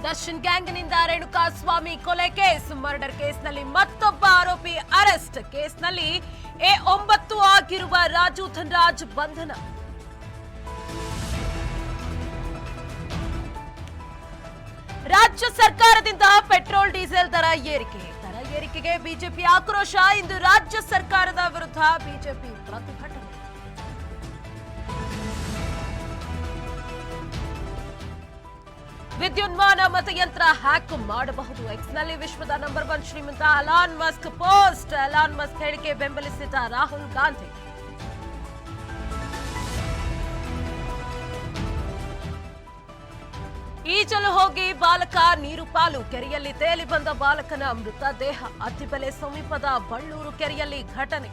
ದರ್ಶನ್ ಗ್ಯಾಂಗ್ನಿಂದ ರೇಣುಕಾಸ್ವಾಮಿ ಕೊಲೆ case, murder ಕೇಸ್ನಲ್ಲಿ ಮತ್ತೊಬ್ಬ ಆರೋಪಿ ಅರೆಸ್ಟ್. ಕೇಸ್ನಲ್ಲಿ A9 ಆಗಿರುವ ರಾಜು ಧನ್ರಾಜ್ ಬಂಧನ. ರಾಜ್ಯ ಸರ್ಕಾರದಿಂದ ಪೆಟ್ರೋಲ್ ಡೀಸೆಲ್ ದರ ಏರಿಕೆಗೆ ಬಿಜೆಪಿ ಆಕ್ರೋಶ. ಇಂದು ರಾಜ್ಯ ಸರ್ಕಾರದ ವಿರುದ್ಧ ಬಿಜೆಪಿ ಪ್ರತಿಭಟನೆ. ವಿದ್ಯುನ್ಮಾನ ಮತಯಂತ್ರ ಹ್ಯಾಕ್ ಮಾಡಬಹುದು. ಎಕ್ಸ್ನಲ್ಲಿ ವಿಶ್ವದ ನಂಬರ್ 1 ಶ್ರೀಮಂತ Elon Musk post. Elon Musk ಹೇಳಿಕೆ ಬೆಂಬಲಿಸಿದ ರಾಹುಲ್ ಗಾಂಧಿ. ಈಜಲು ಹೋಗಿ ಬಾಲಕ ನೀರು ಪಾಲು. ಕೆರೆಯಲ್ಲಿ ತೇಲಿ ಬಂದ ಬಾಲಕನ ಮೃತದೇಹ. ಅತ್ತಿಬೆಲೆ ಸಮೀಪದ ಬಳ್ಳೂರು ಕೆರೆಯಲ್ಲಿ ಘಟನೆ.